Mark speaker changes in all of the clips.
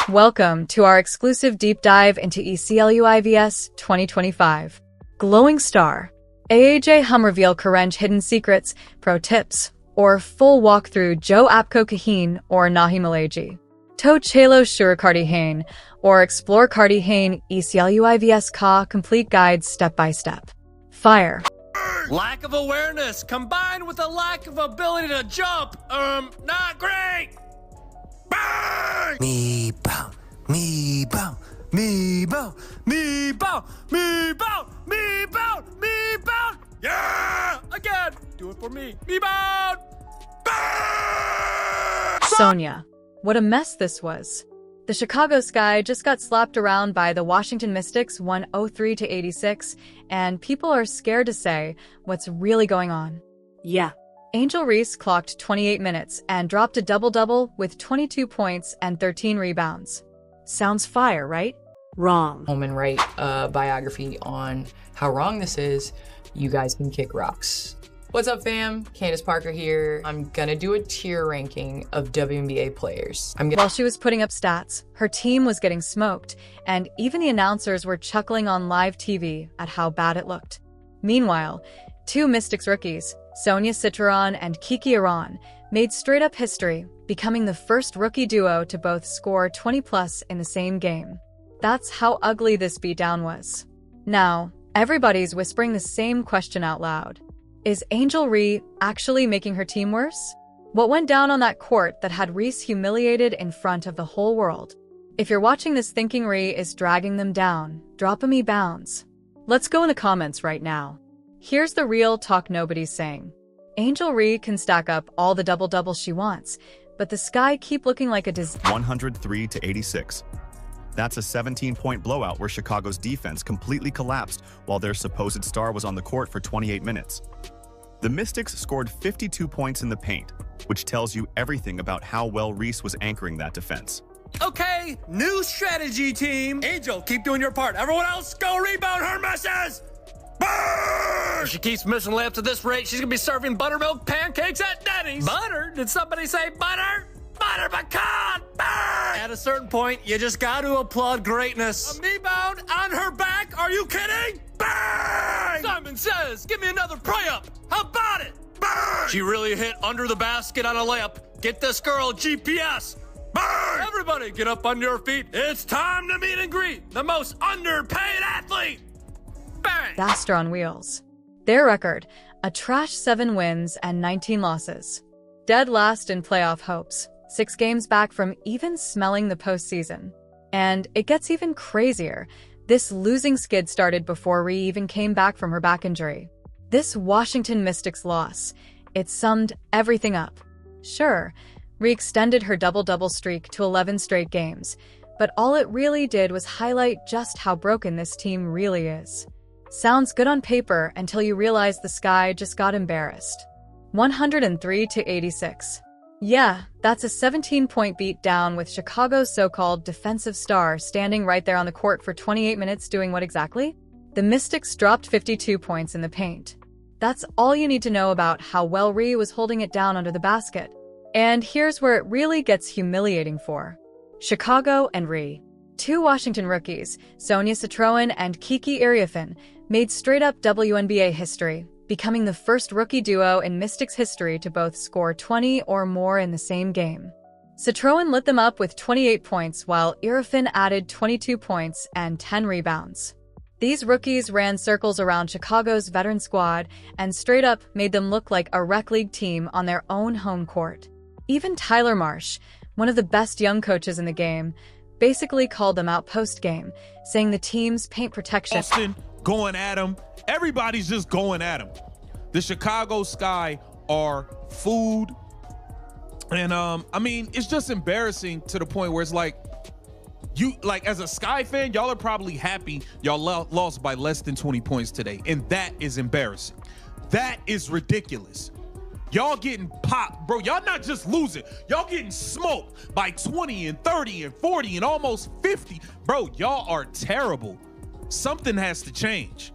Speaker 1: Welcome to our exclusive deep dive into ECLUIVS 2025. Glowing Star. AAJ Hum reveal Karenj hidden secrets, pro tips, or full walkthrough Joe Apko Kaheen or Nahi Malaji. To Chelo Shurakardi Hain, or explore Kardi Hain ECLUIVS Ka complete guide step by step. Fire.
Speaker 2: Lack of awareness combined with a lack of ability to jump. Not great. Bang!
Speaker 3: Me bow, me bow, me bow, me bow, me bow, me bow, me bow.
Speaker 2: Yeah! Again! Do it for me. Me bound! Bang!
Speaker 1: Sonia. What a mess this was. The Chicago Sky just got slapped around by the Washington Mystics 103-86, and people are scared to say what's really going on.
Speaker 4: Yeah.
Speaker 1: Angel Reese clocked 28 minutes and dropped a double-double with 22 points and 13 rebounds. Sounds fire, right?
Speaker 4: Wrong.
Speaker 5: Home and write a biography on how wrong this is. You guys can kick rocks. What's up, fam? Candace Parker here. I'm gonna do a tier ranking of WNBA players.
Speaker 1: While she was putting up stats, her team was getting smoked, and even the announcers were chuckling on live TV at how bad it looked. Meanwhile, two Mystics rookies, Sonia Citron and Kiki Iran, made straight-up history, becoming the first rookie duo to both score 20-plus in the same game. That's how ugly this beatdown was. Now, everybody's whispering the same question out loud. Is Angel Reese actually making her team worse? What went down on that court that had Reese humiliated in front of the whole world? If you're watching this thinking Reese is dragging them down, drop a me bounds. Let's go in the comments right now. Here's the real talk nobody's saying. Angel Reese can stack up all the double-doubles she wants, but the Sky keep looking like a
Speaker 6: 103-86. That's a 17-point blowout where Chicago's defense completely collapsed while their supposed star was on the court for 28 minutes. The Mystics scored 52 points in the paint, which tells you everything about how well Reese was anchoring that defense.
Speaker 2: Okay, new strategy, team. Angel, keep doing your part. Everyone else, go rebound her messes. Burn! If she keeps missing layups at this rate, she's gonna be serving buttermilk pancakes at Denny's. Butter? Did somebody say butter? Butter pecan! Bang! At a certain point, you just got to applaud greatness. A me-bound on her back? Are you kidding? Bang! Simon says, give me another pray-up. How about it? Bang! She really hit under the basket on a layup. Get this girl GPS. Bang! Everybody get up on your feet. It's time to meet and greet the most underpaid athlete. Bang!
Speaker 1: disaster on wheels. Their record, a trash 7 wins and 19 losses. Dead last in playoff hopes. 6 games back from even smelling the postseason. And it gets even crazier. This losing skid started before Reese even came back from her back injury. This Washington Mystics loss, it summed everything up. Sure, Reese extended her double-double streak to 11 straight games, but all it really did was highlight just how broken this team really is. Sounds good on paper until you realize the Sky just got embarrassed. 103-86. Yeah, that's a 17-point beat down with Chicago's so-called defensive star standing right there on the court for 28 minutes doing what exactly? The Mystics dropped 52 points in the paint. That's all you need to know about how well Reese was holding it down under the basket. And here's where it really gets humiliating for Chicago and Reese. 2 Washington rookies, Sonia Citron and Kiki Iriafin, made straight-up WNBA history, becoming the first rookie duo in Mystics history to both score 20 or more in the same game. Citron lit them up with 28 points while Iriafin added 22 points and 10 rebounds. These rookies ran circles around Chicago's veteran squad and straight up made them look like a rec league team on their own home court. Even Tyler Marsh, one of the best young coaches in the game, basically called them out post-game, saying the team's paint protection—
Speaker 7: Austin going at him. Everybody's just going at him. The Chicago Sky are food. And I mean, it's just embarrassing to the point where it's like, as a Sky fan, y'all are probably happy y'all lost by less than 20 points today. And that is embarrassing. That is ridiculous. Y'all getting popped, bro. Y'all not just losing. Y'all getting smoked by 20 and 30 and 40 and almost 50. Bro, y'all are terrible. Something has to change.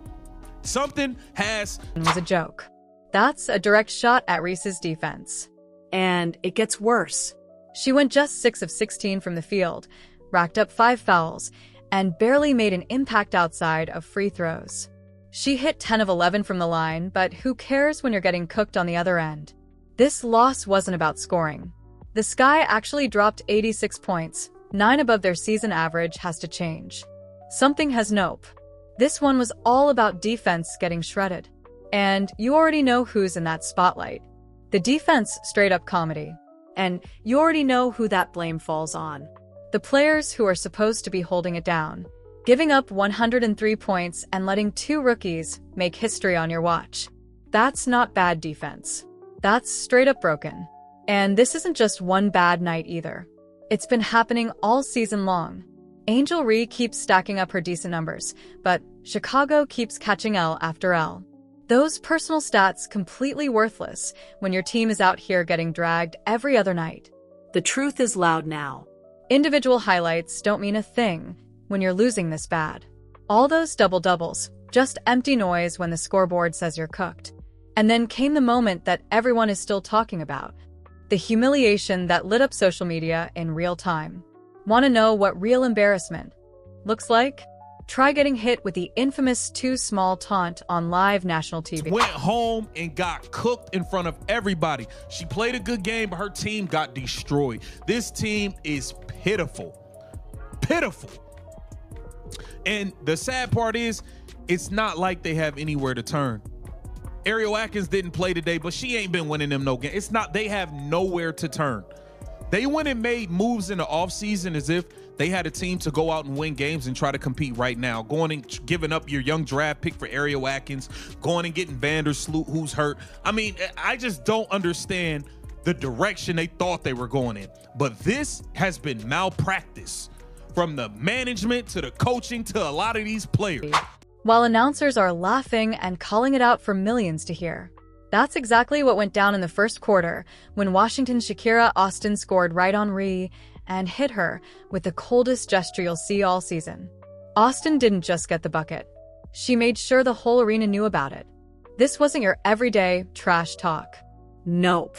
Speaker 7: Something has—
Speaker 1: was a joke. That's a direct shot at Reese's defense.
Speaker 4: And it gets worse.
Speaker 1: She went just 6 of 16 from the field. racked up 5 fouls, and barely made an impact outside of free throws. She hit 10 of 11 from the line, but who cares when you're getting cooked on the other end? This loss wasn't about scoring. The Sky actually dropped 86 points. 9 above their season average has to change. Something has nope. This one was all about defense getting shredded. And you already know who's in that spotlight. The defense straight up comedy. And you already know who that blame falls on. The players who are supposed to be holding it down. Giving up 103 points and letting 2 rookies make history on your watch. That's not bad defense. That's straight up broken. And this isn't just one bad night either. It's been happening all season long. Angel Reese keeps stacking up her decent numbers, but Chicago keeps catching L after L. Those personal stats completely worthless when your team is out here getting dragged every other night.
Speaker 4: The truth is loud now.
Speaker 1: Individual highlights don't mean a thing when you're losing this bad. All those double-doubles, just empty noise when the scoreboard says you're cooked. And then came the moment that everyone is still talking about. The humiliation that lit up social media in real time. Want to know what real embarrassment looks like? Try getting hit with the infamous too small taunt on live national TV.
Speaker 7: Went home and got cooked in front of everybody. She played a good game, but her team got destroyed. This team is pitiful. Pitiful. And the sad part is, it's not like they have anywhere to turn. Ariel Atkins didn't play today, but she ain't been winning them no game. It's not, they have nowhere to turn. They went and made moves in the offseason as if they had a team to go out and win games and try to compete right now. Going and giving up your young draft pick for Ariel Atkins, going and getting Vandersloot, who's hurt. I mean, I just don't understand the direction they thought they were going in. But this has been malpractice from the management to the coaching to a lot of these players.
Speaker 1: While announcers are laughing and calling it out for millions to hear. That's exactly what went down in the first quarter when Washington's Shakira Austin scored right on Reese and hit her with the coldest gesture you'll see all season. Austin didn't just get the bucket. She made sure the whole arena knew about it. This wasn't your everyday trash talk. Nope.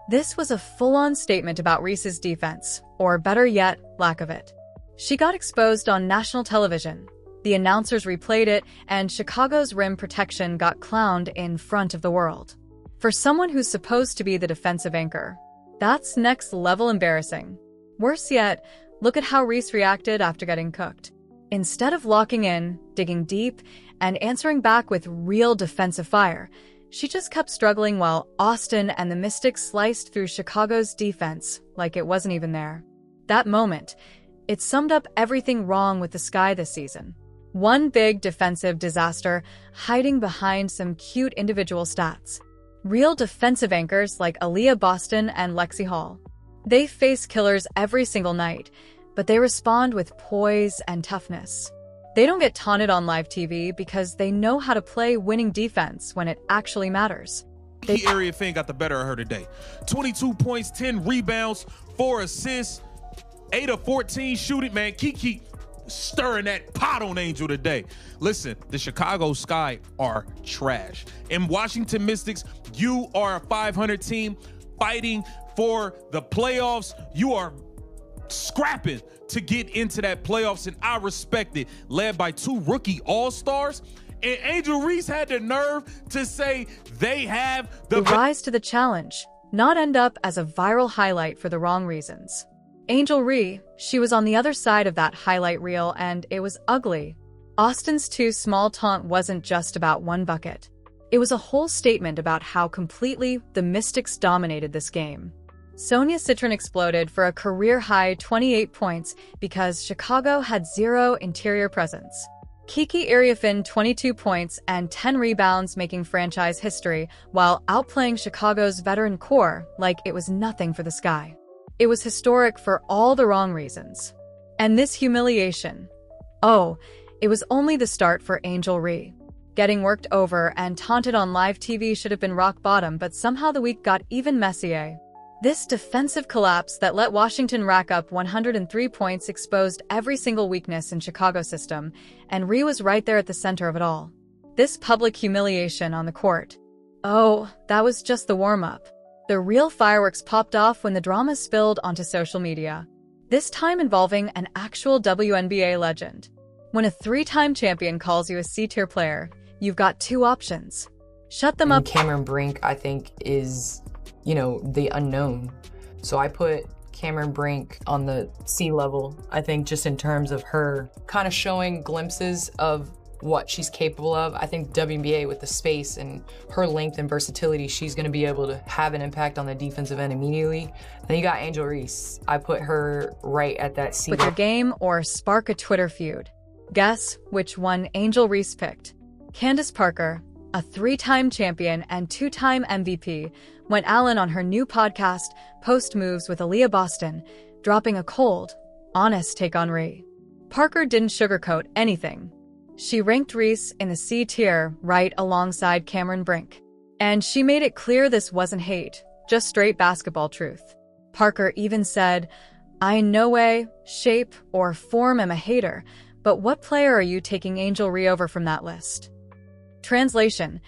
Speaker 1: This was a full-on statement about Reese's defense, or better yet, lack of it. She got exposed on national television. The announcers replayed it, and Chicago's rim protection got clowned in front of the world. For someone who's supposed to be the defensive anchor, that's next-level embarrassing. Worse yet, look at how Reese reacted after getting cooked. Instead of locking in, digging deep, and answering back with real defensive fire, she just kept struggling while Austin and the Mystics sliced through Chicago's defense like it wasn't even there. That moment, it summed up everything wrong with the Sky this season. One big defensive disaster hiding behind some cute individual stats. Real defensive anchors like Aaliyah Boston and Lexi Hall. They face killers every single night, but they respond with poise and toughness. They don't get taunted on live TV because they know how to play winning defense when it actually matters.
Speaker 7: Key area fan got the better of her today. 22 points, 10 rebounds, 4 assists, 8 of 14 shooting. Man, Kiki stirring that pot on Angel today. Listen, the Chicago Sky are trash. And Washington Mystics, you are a 500 team fighting for the playoffs. You are scrapping to get into that playoffs, and I respect it. Led by 2 rookie all-stars, and Angel Reese had the nerve to say they have the
Speaker 1: rise to the challenge, not end up as a viral highlight for the wrong reasons. Angel Reese, she was on the other side of that highlight reel, and it was ugly. Austin's too small taunt wasn't just about one bucket. It was a whole statement about how completely the Mystics dominated this game. Sonia Citron exploded for a career-high 28 points because Chicago had 0 interior presence. Kiki Iriafin 22 points and 10 rebounds, making franchise history while outplaying Chicago's veteran core like it was nothing for the Sky. It was historic for all the wrong reasons. And this humiliation, oh, it was only the start for Angel Reese. Getting worked over and taunted on live TV should have been rock bottom, but somehow the week got even messier. This defensive collapse that let Washington rack up 103 points exposed every single weakness in Chicago's system, and Reese was right there at the center of it all. This public humiliation on the court. Oh, that was just the warm-up. The real fireworks popped off when the drama spilled onto social media. this time involving an actual WNBA legend. When a 3-time champion calls you a C-tier player, you've got 2 options. Shut them up.
Speaker 5: Cameron Brink, I think, is, the unknown. So I put Cameron Brink on the C level, I think, just in terms of her kind of showing glimpses of what she's capable of. I think WNBA, with the space and her length and versatility, she's going to be able to have an impact on the defensive end immediately. Then you got Angel Reese. I put her right at that C
Speaker 1: with
Speaker 5: level.
Speaker 1: your game or spark a Twitter feud. Guess which one Angel Reese picked. Candace Parker, a 3-time champion and 2-time MVP, went Allen on her new podcast, Post Moves with Aaliyah Boston, dropping a cold, honest take on Ree. Parker didn't sugarcoat anything. She ranked Reese in the C tier right alongside Cameron Brink. And she made it clear this wasn't hate, just straight basketball truth. Parker even said, "I in no way, shape, or form am a hater, but what player are you taking Angel Ree over from that list?" Translation: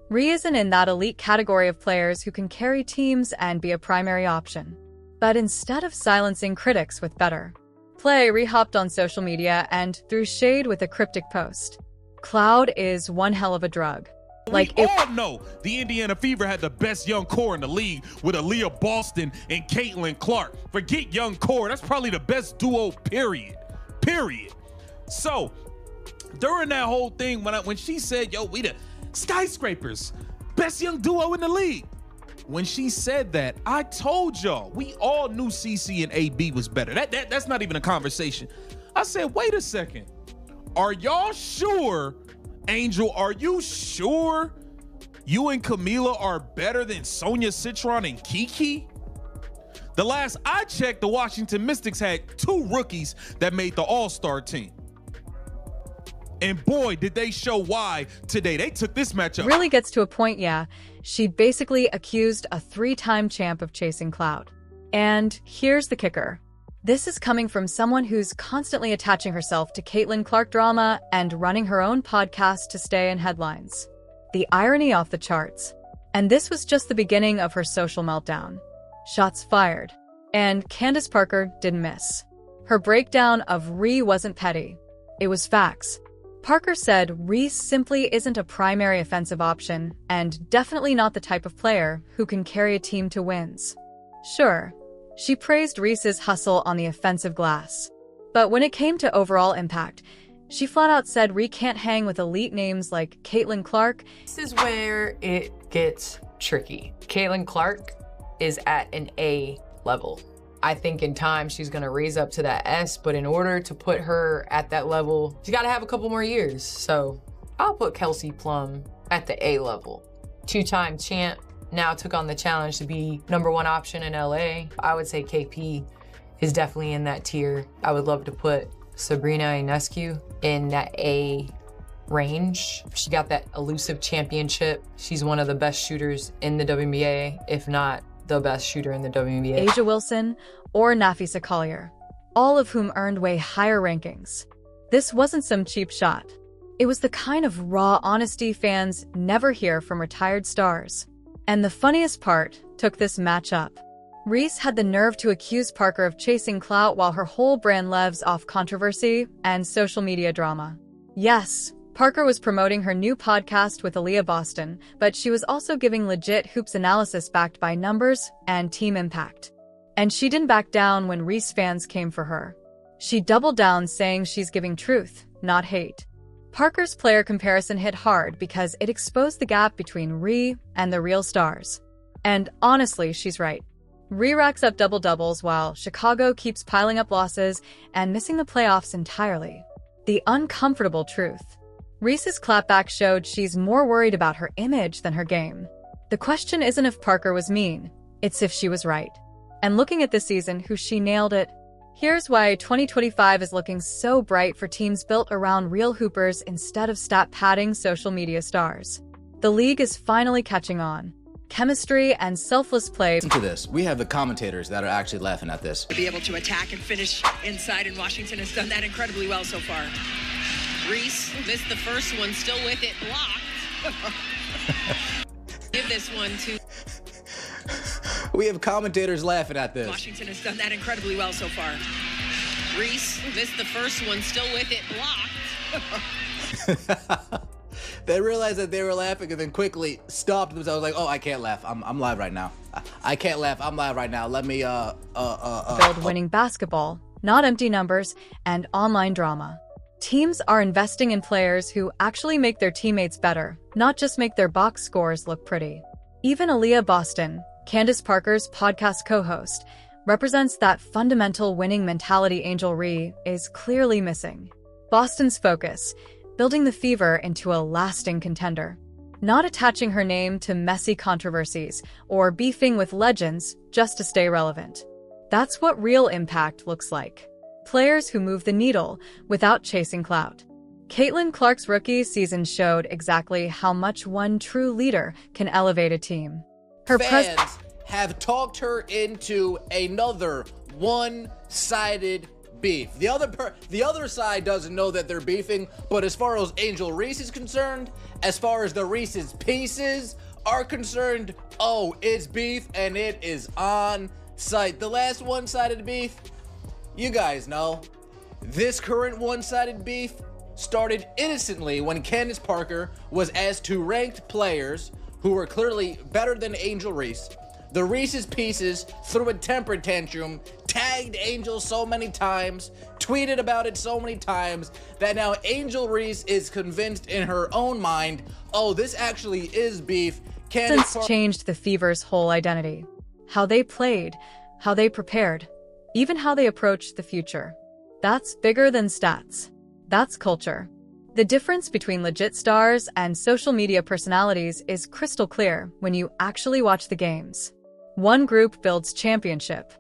Speaker 1: Ree isn't in that elite category of players who can carry teams and be a primary option. But instead of silencing critics with better play, Ree hopped on social media and threw shade with a cryptic post. Cloud is one hell of a drug.
Speaker 7: We all know the Indiana Fever had the best young core in the league with Aaliyah Boston and Caitlin Clark. Forget young core, that's probably the best duo, period. So, during that whole thing, when she said, yo, we the skyscrapers, best young duo in the league. When she said that, I told y'all, we all knew CC and AB was better. That's not even a conversation. I said, wait a second. Are y'all sure, Angel, are you sure you and Camila are better than Sonia Citron and Kiki? The last I checked, the Washington Mystics had 2 rookies that made the All-Star team. And boy, did they show why today. They took this matchup.
Speaker 1: Really gets to a point, yeah. She basically accused a 3-time champ of chasing clout. And here's the kicker. This is coming from someone who's constantly attaching herself to Caitlin Clark drama and running her own podcast to stay in headlines. The irony off the charts. And this was just the beginning of her social meltdown. Shots fired. And Candace Parker didn't miss. Her breakdown of Ree wasn't petty. It was facts. Parker said Reese simply isn't a primary offensive option and definitely not the type of player who can carry a team to wins. Sure, she praised Reese's hustle on the offensive glass. But when it came to overall impact, she flat out said Ree can't hang with elite names like Caitlin Clark.
Speaker 5: This is where it gets tricky. Caitlin Clark is at an A level. I think in time she's gonna raise up to that S, but in order to put her at that level, she's gotta have a couple more years. So I'll put Kelsey Plum at the A level. 2-time champ, now took on the challenge to be #1 option in LA. I would say KP is definitely in that tier. I would love to put Sabrina Ionescu in that A range. She got that elusive championship. She's one of the best shooters in the WNBA, if not the best shooter in the WNBA.
Speaker 1: Asia Wilson or Nafisa Collier, all of whom earned way higher rankings. This wasn't some cheap shot. It was the kind of raw honesty fans never hear from retired stars. And the funniest part took this matchup. Reese had the nerve to accuse Parker of chasing clout while her whole brand lives off controversy and social media drama. Yes, Parker was promoting her new podcast with Aaliyah Boston, but she was also giving legit hoops analysis backed by numbers and team impact. And she didn't back down when Reese fans came for her. She doubled down, saying she's giving truth, not hate. Parker's player comparison hit hard because it exposed the gap between Ree and the real stars. And honestly, she's right. Ree racks up double-doubles while Chicago keeps piling up losses and missing the playoffs entirely. The uncomfortable truth. Reese's clapback showed she's more worried about her image than her game. The question isn't if Parker was mean, it's if she was right. And looking at this season, she nailed it. Here's why 2025 is looking so bright for teams built around real hoopers instead of stat-padding social media stars. The league is finally catching on. Chemistry and selfless play.
Speaker 8: Listen to this. We have the commentators that are actually laughing at this.
Speaker 9: To be able to attack and finish inside, and Washington has done that incredibly well so far.
Speaker 10: Reese missed the first one, still with it blocked. Give this one to...
Speaker 8: We have commentators laughing at this.
Speaker 9: Washington has done that incredibly well so far.
Speaker 10: Reese missed the first one, still with it, blocked.
Speaker 8: They realized that they were laughing and then quickly stopped themselves like, oh, I can't laugh. I'm live right now. I can't laugh. I'm live right now. Let me,
Speaker 1: Build winning basketball, not empty numbers, and online drama. Teams are investing in players who actually make their teammates better, not just make their box scores look pretty. Even Aaliyah Boston, Candace Parker's podcast co-host, represents that fundamental winning mentality Angel Reese is clearly missing. Boston's focus, building the Fever into a lasting contender. Not attaching her name to messy controversies or beefing with legends just to stay relevant. That's what real impact looks like. Players who move the needle without chasing clout. Caitlin Clark's rookie season showed exactly how much one true leader can elevate a team. Her
Speaker 8: fans have talked her into another one-sided beef. The other side doesn't know that they're beefing, but as far as Angel Reese is concerned, as far as the Reese's Pieces are concerned, oh, it's beef and it is on site. The last one-sided beef, you guys know. This current one-sided beef started innocently when Candace Parker was asked to rank players who were clearly better than Angel Reese. The Reese's Pieces threw a temper tantrum, tagged Angel so many times, tweeted about it so many times, that now Angel Reese is convinced in her own mind, oh, this actually is beef.
Speaker 1: Since changed the Fever's whole identity. How they played, how they prepared, even how they approached the future. That's bigger than stats. That's culture. The difference between legit stars and social media personalities is crystal clear when you actually watch the games. One group builds championship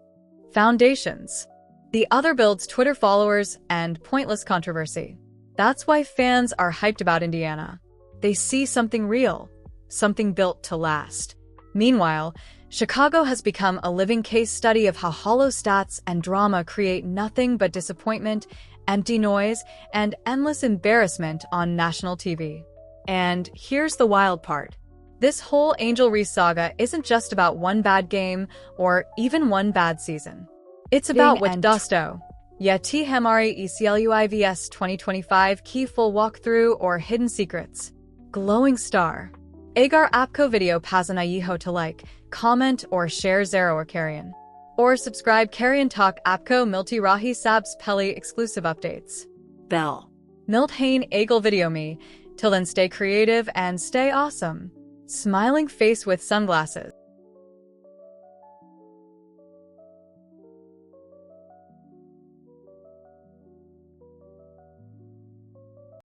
Speaker 1: foundations. The other builds Twitter followers and pointless controversy. That's why fans are hyped about Indiana. They see something real, something built to last. Meanwhile, Chicago has become a living case study of how hollow stats and drama create nothing but disappointment, empty noise, and endless embarrassment on national TV. And here's the wild part. This whole Angel Reese saga isn't just about one bad game or even one bad season. It's about with Dosto. Yeti Hemari ECLUIVS 2025 key full walkthrough or hidden secrets. Glowing star. Agar Apko video Pazanayiho to like, comment or share Zero or Carrion. Or subscribe Carrion Talk Apko Milti Rahi Sabs Peli exclusive updates.
Speaker 4: Bell.
Speaker 1: Milt Hain Eagle video me. Till then stay creative and stay awesome. Smiling face with sunglasses.